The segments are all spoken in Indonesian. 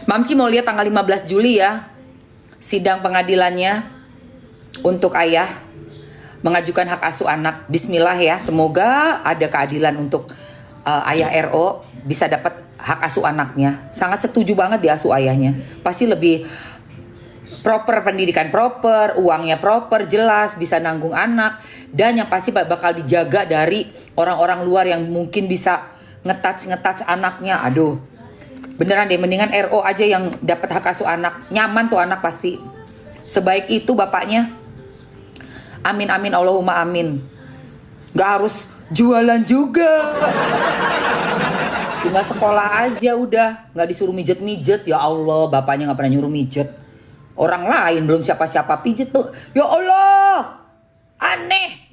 Mamski mau lihat tanggal 15 Juli ya, sidang pengadilannya untuk ayah mengajukan hak asuh anak. Bismillah ya, semoga ada keadilan untuk ayah RO bisa dapat hak asuh anaknya. Sangat setuju banget diasuh ayahnya. Pasti lebih proper, pendidikan proper, uangnya proper, jelas, bisa nanggung anak, dan yang pasti bakal dijaga dari orang-orang luar yang mungkin bisa ngetouch anaknya. Aduh, beneran deh, mendingan RO aja yang dapat hak asuh anak. Nyaman tuh anak pasti. Sebaik itu bapaknya. Amin amin Allahumma amin. Gak harus jualan juga. Tinggal sekolah aja udah, nggak disuruh mijet-mijet. Ya Allah, bapaknya nggak pernah nyuruh mijet. Orang lain belum siapa-siapa pijet tuh. Ya Allah, aneh.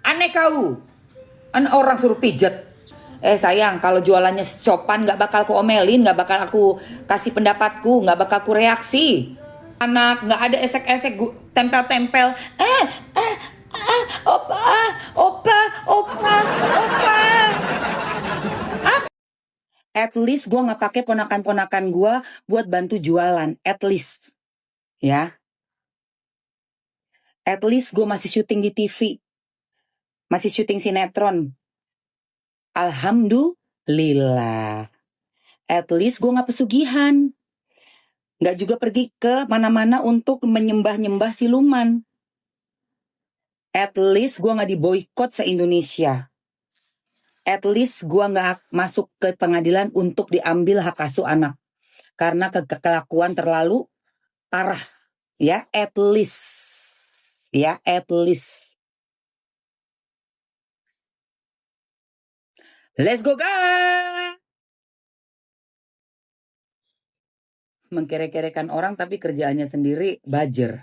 Aneh kau. Orang suruh pijet. Sayang, kalau jualannya sopan nggak bakal aku omelin, nggak bakal aku kasih pendapatku, nggak bakal aku reaksi. Anak nggak ada esek-esek, tempel-tempel. Opa, opa, opa, opa. At least gue nggak pakai ponakan-ponakan gue buat bantu jualan. At least, ya. At least gue masih syuting di TV, masih syuting sinetron. Alhamdulillah. At least gue gak pesugihan. Gak juga pergi ke mana-mana untuk menyembah-nyembah siluman. At least gue gak diboykot se-Indonesia. At least gue gak masuk ke pengadilan untuk diambil hak asuh anak. Karena kelakuan terlalu parah. Ya, at least. Ya, at least. Let's go guys! Mengkere-kerekan orang tapi kerjaannya sendiri bajer.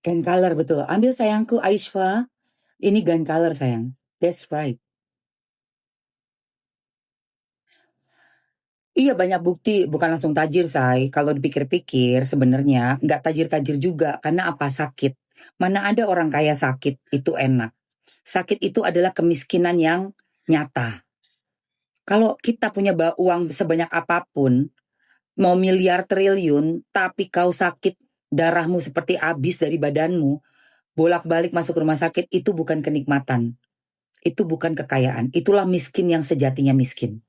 Gun color betul. Ambil sayangku Aishfa. Ini gun color sayang. That's right. Iya, banyak bukti, bukan langsung tajir say. Kalau dipikir-pikir sebenarnya nggak tajir-tajir juga. Karena apa? Sakit. Mana ada orang kaya sakit itu enak. Sakit itu adalah kemiskinan yang nyata. Kalau kita punya uang sebanyak apapun, mau miliar triliun, tapi kau sakit, darahmu seperti habis dari badanmu, bolak-balik masuk rumah sakit, itu bukan kenikmatan. Itu bukan kekayaan. Itulah miskin yang sejatinya miskin.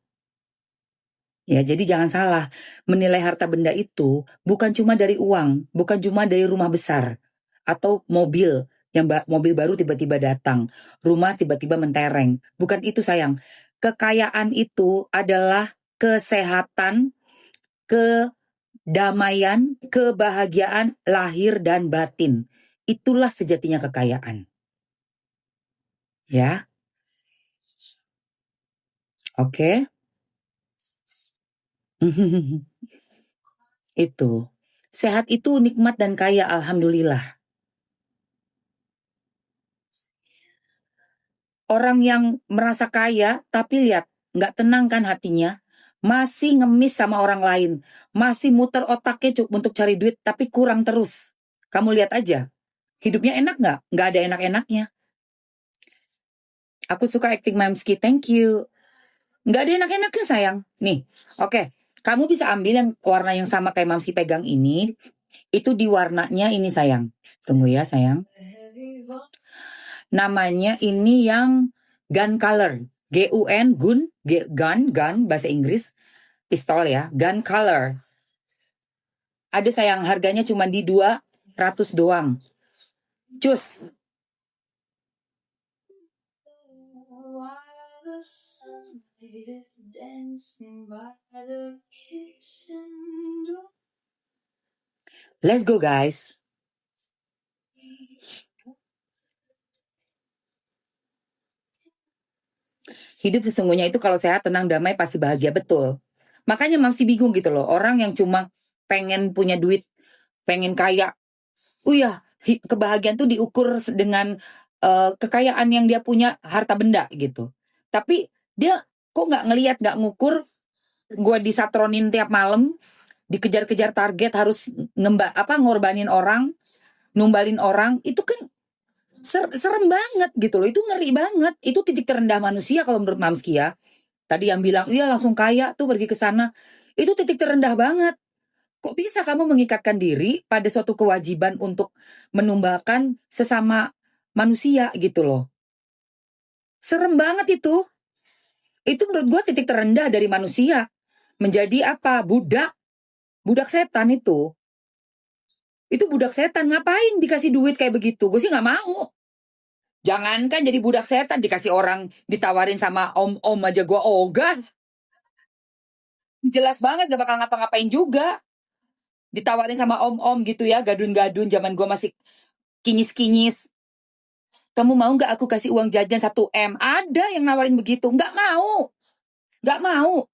Ya, jadi jangan salah. Menilai harta benda itu bukan cuma dari uang, bukan cuma dari rumah besar atau mobil yang mobil baru tiba-tiba datang, rumah tiba-tiba mentereng. Bukan itu sayang. Kekayaan itu adalah kesehatan, kedamaian, kebahagiaan lahir dan batin. Itulah sejatinya kekayaan. Ya. Oke. Itu. Sehat itu nikmat dan kaya, alhamdulillah. Orang yang merasa kaya, tapi lihat, nggak tenang kan hatinya, masih ngemis sama orang lain, masih muter otaknya untuk cari duit, tapi kurang terus. Kamu lihat aja, hidupnya enak nggak? Nggak ada enak-enaknya. Aku suka acting Mamski, thank you. Nggak ada enak-enaknya sayang. Nih, oke. Kamu bisa ambil yang warna yang sama kayak Mamski pegang ini, itu di warnanya ini sayang. Tunggu ya sayang. Namanya ini yang gun color. G-U-N, gun, bahasa Inggris. Pistol ya, gun color. Ada sayang, harganya cuma di 200 doang. Cus. Let's go guys. Hidup sesungguhnya itu kalau sehat, tenang, damai, pasti bahagia, betul. Makanya masih bingung gitu loh, orang yang cuma pengen punya duit, pengen kaya. Ya, kebahagiaan tuh diukur dengan kekayaan yang dia punya, harta benda gitu. Tapi dia kok nggak ngelihat, nggak ngukur, gue disatronin tiap malam, dikejar-kejar target, harus ngorbanin orang, numbalin orang, itu kan Serem banget gitu loh. Itu ngeri banget. Itu titik terendah manusia kalau menurut Mamski ya. Tadi yang bilang, iya langsung kaya tuh pergi ke sana. Itu titik terendah banget. Kok bisa kamu mengikatkan diri pada suatu kewajiban untuk menumbalkan sesama manusia gitu loh. Serem banget itu. Itu menurut gue titik terendah dari manusia. Menjadi apa? Budak. Budak setan itu. Itu budak setan. Ngapain dikasih duit kayak begitu? Gue sih gak mau. Jangankan jadi budak setan, dikasih orang ditawarin sama om-om aja gue ogah. Jelas banget gak bakal ngapa-ngapain juga. Ditawarin sama om-om gitu ya, gadun-gadun zaman gue masih kinyis-kinyis. Kamu mau gak aku kasih uang jajan 1 M? Ada yang nawarin begitu. Gak mau. Gak mau.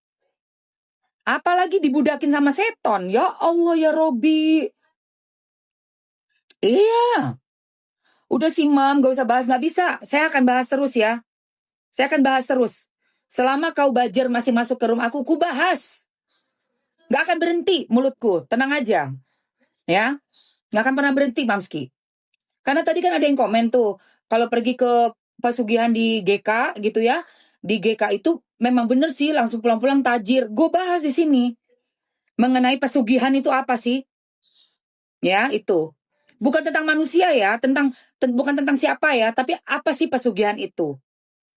Apalagi dibudakin sama seton. Ya Allah ya Robi. Iya. Udah sih Mam, gak usah bahas. Gak bisa. Saya akan bahas terus ya. Saya akan bahas terus. Selama kau bajer masih masuk ke rumah aku bahas. Gak akan berhenti mulutku. Tenang aja. Ya. Gak akan pernah berhenti Mamski. Karena tadi kan ada yang komen tuh. Kalau pergi ke pesugihan di GK gitu ya. Di GK itu memang bener sih langsung pulang-pulang tajir. Gue bahas di sini. Mengenai pesugihan itu apa sih? Ya, itu. Bukan tentang manusia ya, bukan tentang siapa ya, tapi apa sih pesugihan itu?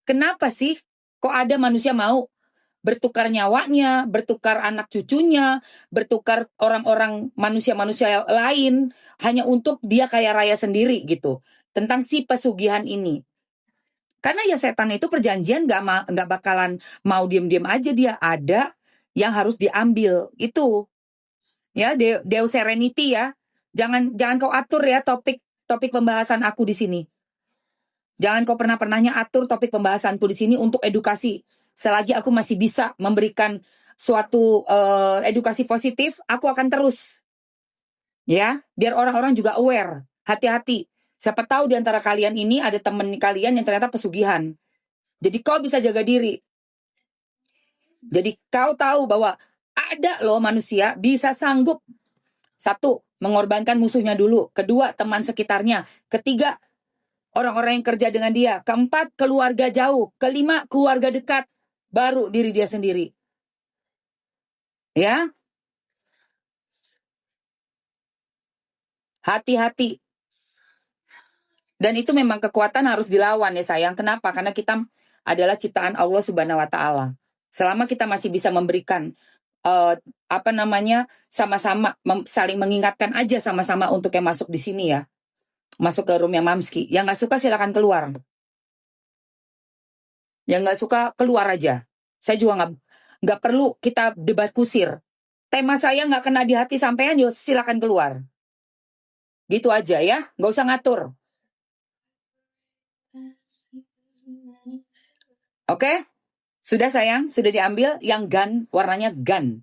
Kenapa sih kok ada manusia mau bertukar nyawanya, bertukar anak cucunya, bertukar orang-orang manusia-manusia lain hanya untuk dia kaya raya sendiri gitu. Tentang si pesugihan ini. Karena ya setan itu perjanjian nggak bakalan mau diem-diem aja, dia ada yang harus diambil itu. Ya, Deus Serenity ya. Jangan kau atur ya topik pembahasan aku di sini. Jangan kau pernah-pernahnya atur topik pembahasanku di sini untuk edukasi. Selagi aku masih bisa memberikan suatu edukasi positif, aku akan terus. Ya, biar orang-orang juga aware. Hati-hati. Siapa tahu di antara kalian ini ada teman kalian yang ternyata pesugihan. Jadi kau bisa jaga diri. Jadi kau tahu bahwa ada loh manusia bisa sanggup. 1, mengorbankan musuhnya dulu. 2, teman sekitarnya. 3, orang-orang yang kerja dengan dia. 4, keluarga jauh. 5, keluarga dekat. Baru diri dia sendiri. Ya. Hati-hati. Dan itu memang kekuatan harus dilawan ya sayang. Kenapa? Karena kita adalah ciptaan Allah Subhanahu wa taala. Selama kita masih bisa memberikan sama-sama saling mengingatkan aja sama-sama untuk yang masuk di sini ya. Masuk ke room yang Mamski. Yang nggak suka silakan keluar. Yang nggak suka keluar aja. Saya juga nggak perlu kita debat kusir. Tema saya nggak kena di hati sampean, yo silakan keluar. Gitu aja ya, nggak usah ngatur. Oke? Sudah sayang, sudah diambil yang gun, warnanya gun.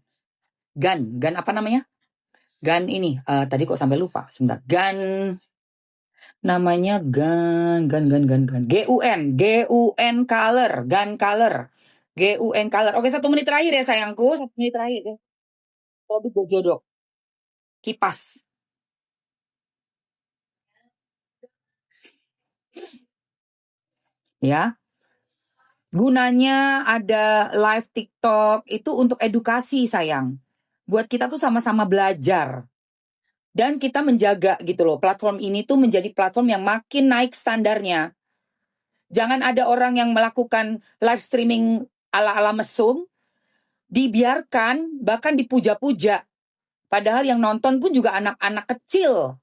Gun apa namanya? Gun ini, tadi kok sampai lupa, sebentar. Gun, namanya gun. GUN color, gun color. GUN color. Oke, 1 menit terakhir ya sayangku, 1 menit terakhir ya. Produk jodoh. Kipas. Ya. Gunanya ada live TikTok itu untuk edukasi sayang. Buat kita tuh sama-sama belajar. Dan kita menjaga gitu loh. Platform ini tuh menjadi platform yang makin naik standarnya. Jangan ada orang yang melakukan live streaming ala-ala mesum. Dibiarkan, bahkan dipuja-puja. Padahal yang nonton pun juga anak-anak kecil.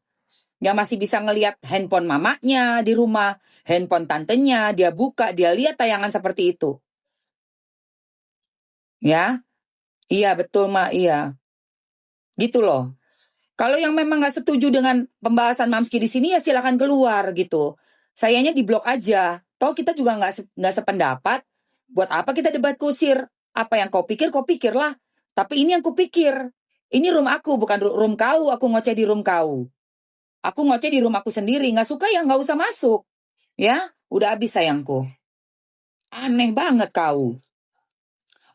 Yang masih bisa ngelihat handphone mamanya di rumah, handphone tantenya, dia buka, dia lihat tayangan seperti itu. Ya, iya betul Mak, iya. Gitu loh. Kalau yang memang nggak setuju dengan pembahasan Mamski di sini ya silakan keluar gitu. Sayanya di blok aja. Toh kita juga nggak sependapat. Buat apa kita debat kusir? Apa yang kau pikirlah. Tapi ini yang kupikir. Ini room aku, bukan room kau. Aku ngoceh di room kau. Aku ngoceh di room aku sendiri. Nggak suka ya nggak usah masuk. Ya, udah habis sayangku. Aneh banget kau.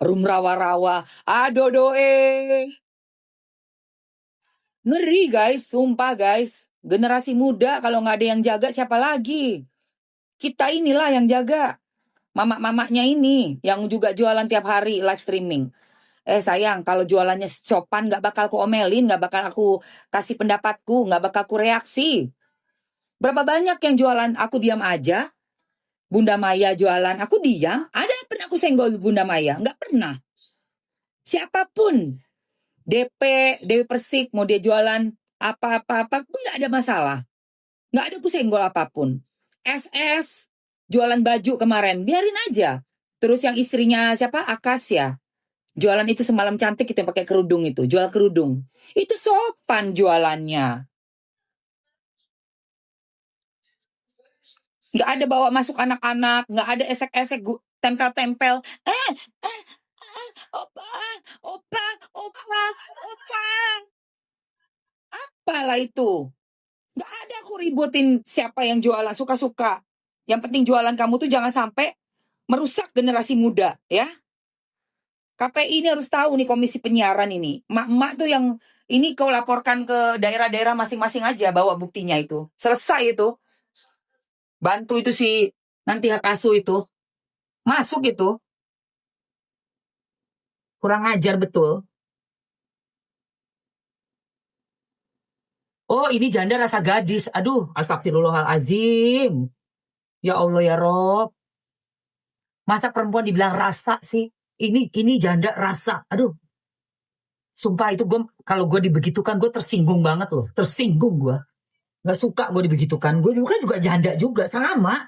Room rawa-rawa. Aduh doe. Ngeri guys, sumpah guys. Generasi muda kalau nggak ada yang jaga siapa lagi? Kita inilah yang jaga. Mama-mamanya ini yang juga jualan tiap hari live streaming. Sayang, kalau jualannya sopan nggak bakal aku omelin, nggak bakal aku kasih pendapatku, nggak bakal aku reaksi. Berapa banyak yang jualan aku diam aja. Bunda Maya jualan, aku diam. Ada pernah aku senggol Bunda Maya? Nggak pernah. Siapapun, DP, Dewi Persik, mau dia jualan apa-apa-apa pun nggak ada masalah. Nggak ada aku senggol apapun. SS, jualan baju kemarin, biarin aja. Terus yang istrinya siapa? Akasya. Jualan itu semalam cantik itu yang pakai kerudung itu, jual kerudung. Itu sopan jualannya. Nggak ada bawa masuk anak-anak, nggak ada esek-esek, tempel-tempel. Opa, opa, opa, opa. Apalah itu? Nggak ada aku ributin siapa yang jualan, suka-suka. Yang penting jualan kamu tuh jangan sampai merusak generasi muda, ya. KPI ini harus tahu nih komisi penyiaran ini. Mak-mak tuh yang ini kau laporkan ke daerah-daerah masing-masing aja bawa buktinya itu. Selesai itu. Bantu itu si nanti hak asuh itu. Masuk itu. Kurang ajar betul. Oh, ini janda rasa gadis. Aduh, astagfirullahalazim. Ya Allah ya Rob. Masa perempuan dibilang rasa sih? Ini janda rasa. Aduh, sumpah itu gue kalau gue dibegitukan gue tersinggung banget loh. Tersinggung gue. Nggak suka gue dibegitukan. Gue juga janda juga sama.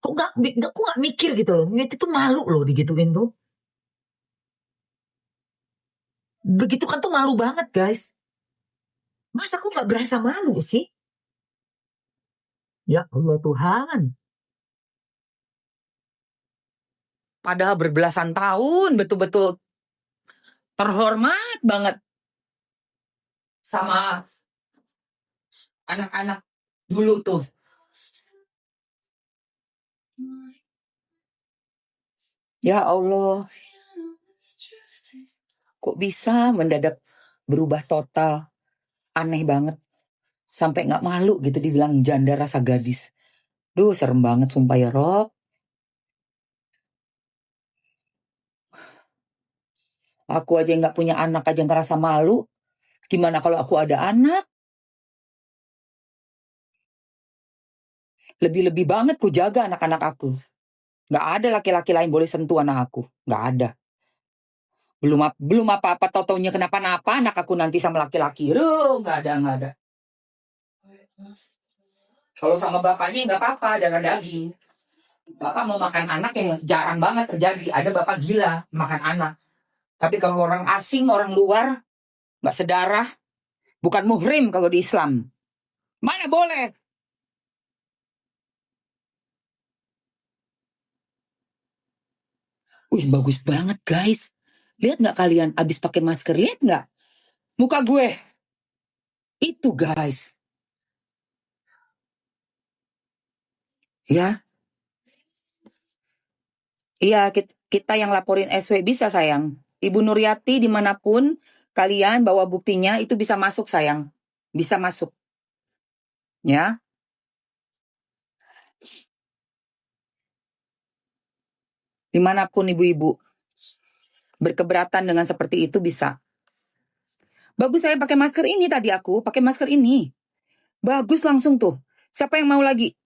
Kok nggak mikir gitu loh. Itu tuh malu loh digituin tuh. Begitu kan tuh malu banget guys. Masa aku nggak berasa malu sih? Ya Allah Tuhan. Padahal berbelasan tahun betul-betul terhormat banget sama anak-anak dulu tuh. Ya Allah, kok bisa mendadak berubah total? Aneh banget. Sampai nggak malu gitu dibilang janda rasa gadis. Duh, serem banget sumpah ya Rob. Aku aja nggak punya anak aja ngerasa malu. Gimana kalau aku ada anak? Lebih-lebih banget ku jaga anak-anak aku. Nggak ada laki-laki lain boleh sentuh anak aku. Nggak ada. Belum apa-apa tau-taunya kenapa-napa anak aku nanti sama laki-laki. Nggak ada, nggak ada. Kalau sama bapaknya nggak apa-apa, darah daging. Bapak mau makan anak yang jarang banget terjadi. Ada bapak gila makan anak. Tapi kalau orang asing, orang luar, nggak sedarah, bukan muhrim kalau di Islam. Mana boleh? Wih, bagus banget guys. Lihat nggak kalian abis pakai masker? Lihat nggak? Muka gue. Itu guys. Ya, iya kita yang laporin SW bisa sayang. Ibu Nuryati dimanapun kalian bawa buktinya itu bisa masuk sayang. Bisa masuk. Ya. Dimanapun ibu-ibu berkeberatan dengan seperti itu bisa. Bagus saya pakai masker ini tadi aku pakai masker ini. Bagus langsung tuh. Siapa yang mau lagi?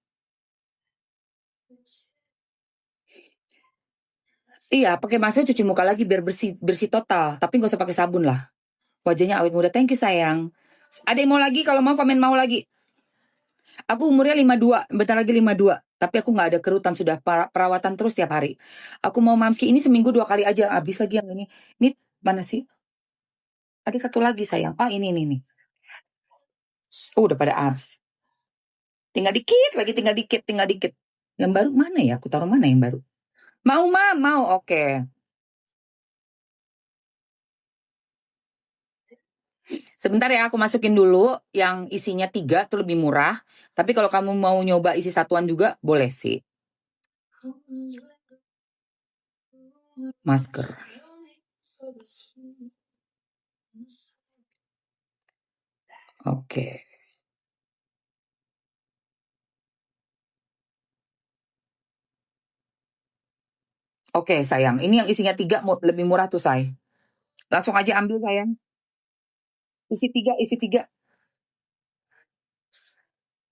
Iya, pakai masker cuci muka lagi biar bersih bersih total. Tapi nggak usah pakai sabun lah. Wajahnya awet muda. Thank you sayang. Ada yang mau lagi? Kalau mau komen mau lagi. Aku umurnya 52, bentar lagi 52. Tapi aku nggak ada kerutan, sudah perawatan terus tiap hari. Aku mau mamski ini seminggu 2 kali aja. Habis lagi yang ini. Ini mana sih? Ada satu lagi sayang. Ah ini nih. Udah pada habis. Tinggal dikit lagi, tinggal dikit, tinggal dikit. Yang baru mana ya? Aku taruh mana yang baru? Mau, Ma? Mau, oke. Sebentar ya, aku masukin dulu yang isinya 3 tuh lebih murah. Tapi kalau kamu mau nyoba isi satuan juga, boleh sih. Masker. Oke. Oke, sayang. Ini yang isinya 3 lebih murah tuh, say. Langsung aja ambil, sayang. Isi 3.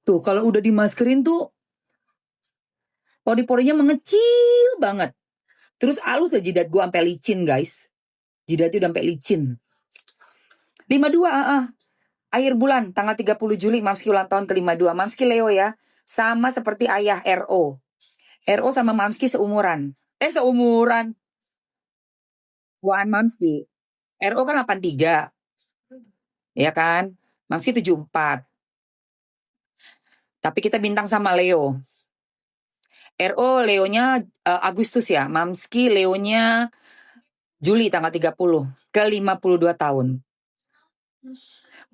Tuh, kalau udah dimaskerin tuh, pori-porinya mengecil banget. Terus halus aja jidat gue sampai licin, guys. Jidatnya udah sampai licin. 52, akhir bulan, tanggal 30 Juli, Mamski ulang tahun ke-52. Mamski Leo ya. Sama seperti ayah RO. RO sama Mamski seumuran. Seumuran. Waan Mamski. RO kan 83. Ya kan? Mamski 74. Tapi kita bintang sama Leo. RO Leonya Agustus ya. Mamski Leonya Juli tanggal 30. Ke 52 tahun.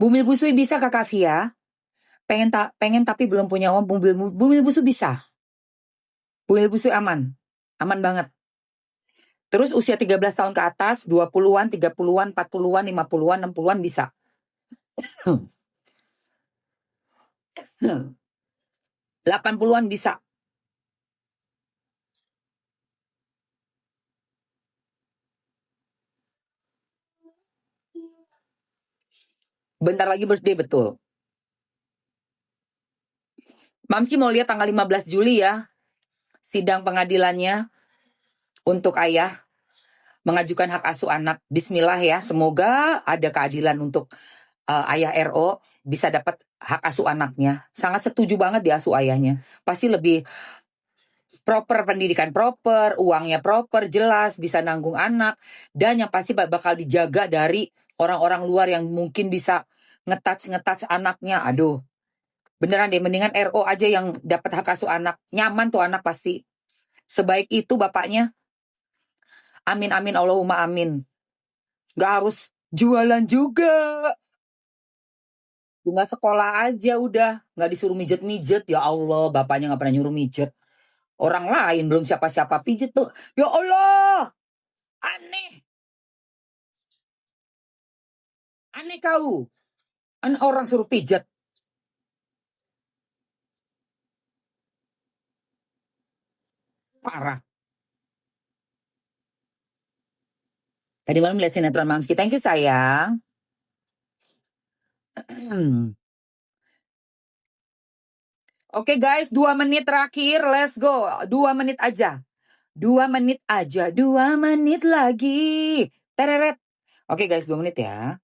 Bumil busui bisa Kakak Via. Pengen tapi belum punya uang. Bumil busui bisa. Bumil busui aman. Aman banget. Terus usia 13 tahun ke atas, 20-an, 30-an, 40-an, 50-an, 60-an bisa. 80-an bisa. Bentar lagi birthday, betul. Mamski mau lihat tanggal 15 Juli ya. Sidang pengadilannya untuk ayah mengajukan hak asuh anak. Bismillah ya, semoga ada keadilan untuk ayah RO bisa dapat hak asuh anaknya. Sangat setuju banget diasuh ayahnya. Pasti lebih proper, pendidikan proper, uangnya proper, jelas, bisa nanggung anak. Dan yang pasti bakal dijaga dari orang-orang luar yang mungkin bisa ngetouch anaknya. Aduh, beneran deh, mendingan RO aja yang dapat hak asuh anak. Nyaman tuh anak pasti. Sebaik itu bapaknya. Amin, amin, Allahumma amin. Gak harus jualan juga. Tinggal sekolah aja udah. Gak disuruh mijet-mijet. Ya Allah, bapaknya gak pernah nyuruh mijet. Orang lain belum siapa-siapa pijet tuh. Ya Allah, aneh. Aneh kau. Aneh orang suruh pijet. Parah. Tadi malam lihat sinetron Mamski. Thank you sayang. Oke guys, 2 menit terakhir. Let's go. 2 menit aja. 2 menit aja. 2 menit lagi. Tereret. Oke guys, 2 menit ya.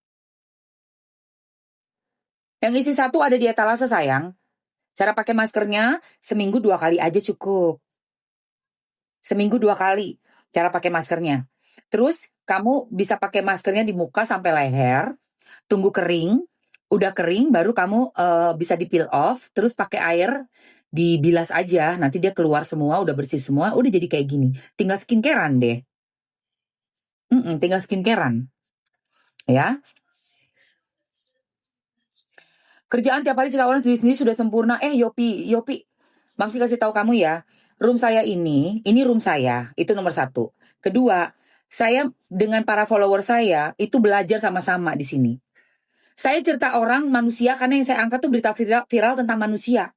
Yang isi 1 ada di etalase sayang. Cara pakai maskernya seminggu 2 kali aja cukup. Seminggu 2 kali cara pakai maskernya. Terus kamu bisa pakai maskernya di muka sampai leher. Tunggu kering. Udah kering baru kamu bisa di peel off. Terus pakai air dibilas aja. Nanti dia keluar semua, udah bersih semua. Udah jadi kayak gini. Tinggal skincarean deh. Tinggal skincarean. Ya. Kerjaan tiap hari cerita orang sendiri sudah sempurna. Yopi. Mamsi kasih tahu kamu ya. Room saya ini room saya. Itu nomor 1. Kedua, saya dengan para follower saya itu belajar sama-sama di sini. Saya cerita orang manusia karena yang saya angkat tuh berita viral tentang manusia.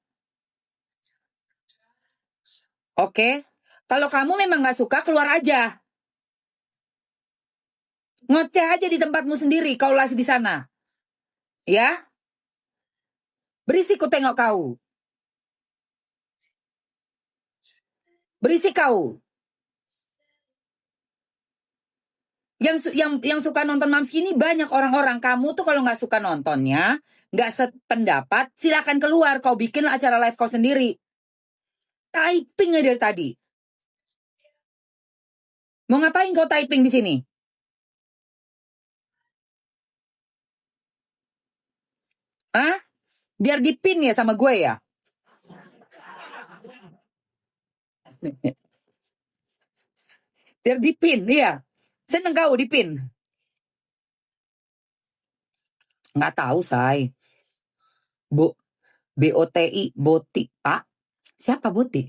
Oke? Kalau kamu memang gak suka, keluar aja. Ngoceh aja di tempatmu sendiri, kau live di sana. Ya? Berisik ku tengok kau. Berisik kau. Yang suka nonton Mamski ini banyak orang-orang. Kamu tuh kalau nggak suka nontonnya, nggak sependapat, silakan keluar. Kau bikin acara live kau sendiri. Typing aja dari tadi. Mau ngapain kau typing di sini? Hah? Biar dipin ya sama gue ya? Biar dipin, iya. Seneng kau dipin? Nggak tahu, say. BOTI, Boti. Pak? Siapa Boti?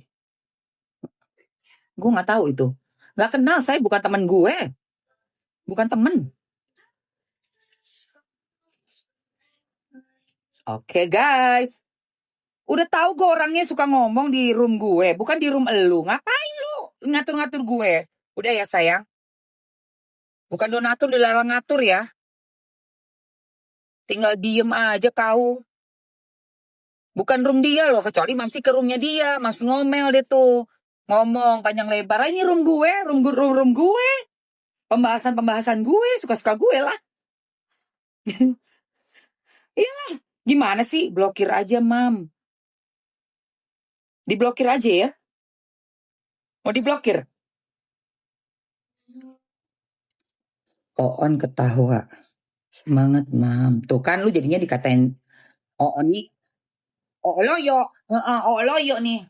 Gue nggak tahu itu. Nggak kenal, saya bukan teman gue. Bukan temen. Oke guys. Udah tahu gue orangnya suka ngomong di room gue, bukan di room elu. Ngapain lu ngatur-ngatur gue? Udah ya sayang. Bukan donatur dilarang ngatur ya. Tinggal diem aja kau. Bukan room dia loh, kecuali Mamsi ke roomnya dia. Mamsi ngomel deh tuh. Ngomong panjang lebar. Ah, ini room gue, room gue. Pembahasan gue, suka-suka gue lah. Iyalah, gimana sih? Blokir aja, Mam. Diblokir aja ya. Mau diblokir? Oon ketawa. Semangat, Mam. Tuh kan lu jadinya dikatain Oon nih. Oh loyo. Oh loyo nih.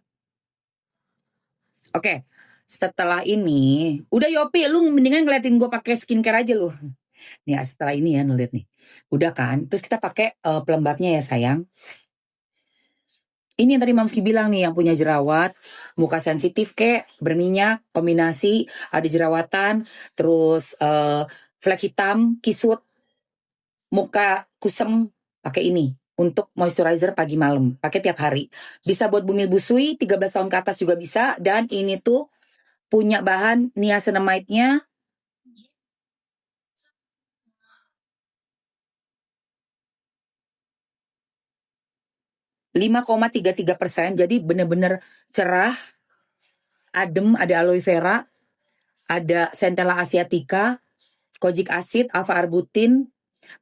Oke. Setelah ini, udah Yopi, lu mendingan ngeliatin gue pakai skincare aja lu. Nih setelah ini ya, ngeliat nih. Udah kan? Terus kita pakai pelembabnya ya sayang. Ini yang tadi Mamski bilang nih, yang punya jerawat, muka sensitif kek, berminyak, kombinasi, ada jerawatan, terus flek hitam, kisut, muka kusem, pakai ini. Untuk moisturizer pagi malam, pakai tiap hari. Bisa buat bumil busui, 13 tahun ke atas juga bisa. Dan ini tuh punya bahan niacinamide-nya 5,33%. Jadi bener-bener cerah, adem, ada aloe vera, ada centella asiatica, kojic acid, alpha arbutin,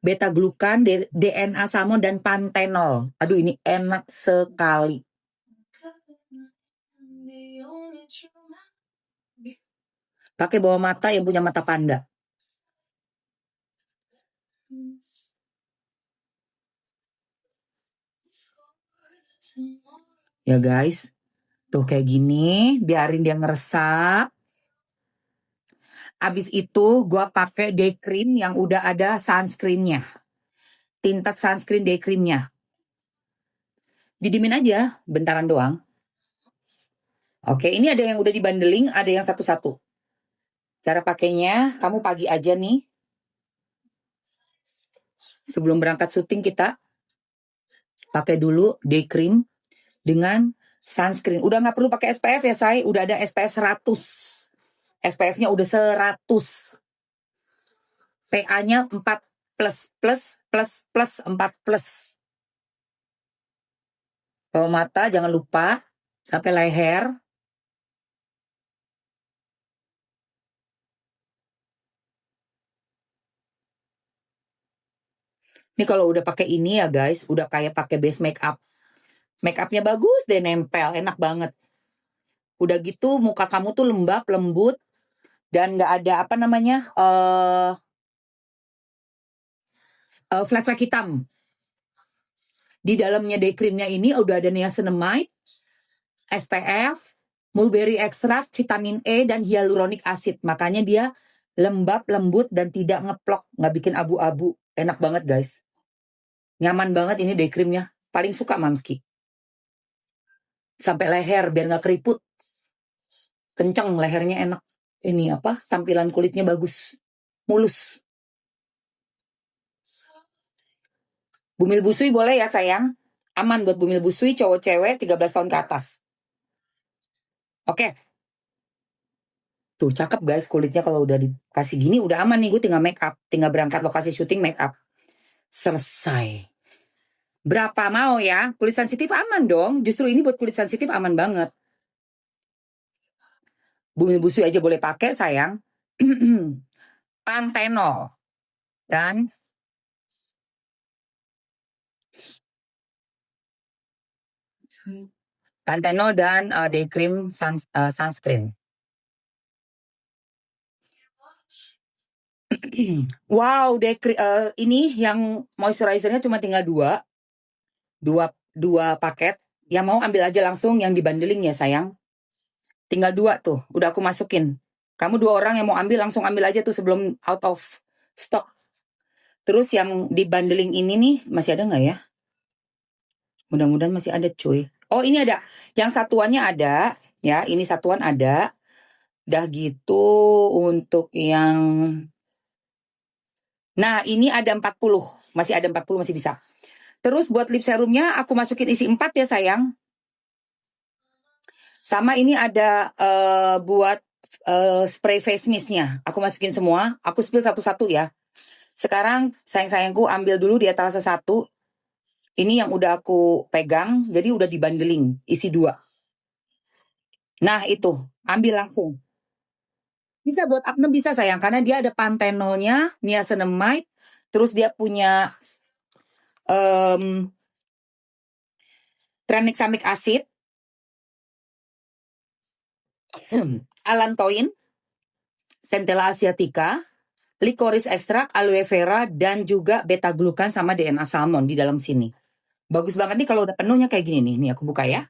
beta glukan, DNA salmon, dan pantenol. Aduh ini enak sekali. Pakai bawah mata yang punya mata panda. Ya guys, tuh kayak gini, biarin dia meresap. Abis itu gue pakai day cream yang udah ada sunscreennya. Tinted sunscreen day creamnya. Didimin aja, bentaran doang. Oke, ini ada yang udah dibandeling, ada yang satu-satu. Cara pakainya, kamu pagi aja nih. Sebelum berangkat syuting kita pakai dulu day cream dengan sunscreen. Udah nggak perlu pakai SPF ya, say. Udah ada SPF 100. SPF-nya udah 100. PA-nya 4 plus 4 plus. Bawah mata jangan lupa sampai leher. Ini kalau udah pakai ini ya guys, udah kayak pakai base makeup. Makeupnya bagus deh, nempel, enak banget. Udah gitu muka kamu tuh lembab, lembut, dan nggak ada apa namanya flek-flek hitam. Di dalamnya day creamnya ini udah ada niacinamide, SPF, mulberry extract, vitamin E, dan hyaluronic acid. Makanya dia lembab, lembut, dan tidak ngeplok, nggak bikin abu-abu. Enak banget guys. Nyaman banget ini day creamnya. Paling suka Mamski. Sampai leher biar nggak keriput. Kenceng lehernya, enak. Ini apa? Tampilan kulitnya bagus. Mulus. Bumil busui boleh ya sayang. Aman buat bumil busui cowok cewek 13 tahun ke atas. Oke. Tuh cakep guys kulitnya kalau udah dikasih gini udah aman nih. Gue tinggal make up. Tinggal berangkat lokasi syuting make up. Selesai. Berapa mau ya? Kulit sensitif aman dong. Justru ini buat kulit sensitif aman banget. Bumil busui aja boleh pakai sayang. Pantenol. Dan Pantenol dan day cream sunscreen. Wow, ini yang moisturizernya cuma tinggal dua paket. Yang mau ambil aja langsung yang dibandeling ya sayang. Tinggal 2 tuh, udah aku masukin. Kamu 2 orang yang mau ambil langsung ambil aja tuh sebelum out of stock. Terus yang dibandeling ini nih masih ada nggak ya? Mudah-mudahan masih ada cuy. Oh ini ada, yang satuannya ada ya. Ini satuan ada. Dah gitu untuk yang nah ini ada 40. Masih ada 40, masih bisa. Terus buat lip serumnya aku masukin isi 4 ya sayang. Sama ini ada buat spray face mistnya. Aku masukin semua. Aku spill satu-satu ya. Sekarang sayang-sayangku ambil dulu di etalase 1. Ini yang udah aku pegang. Jadi udah dibandeling. Isi 2. Nah itu. Ambil langsung. Bisa buat acne bisa sayang. Karena dia ada panthenolnya, niacinamide. Terus dia punya tranexamic acid. Allantoin. Centella asiatica. Licorice extract, aloe vera, dan juga beta glucan sama DNA salmon di dalam sini. Bagus banget nih kalau udah penuhnya kayak gini nih. Nih aku buka ya.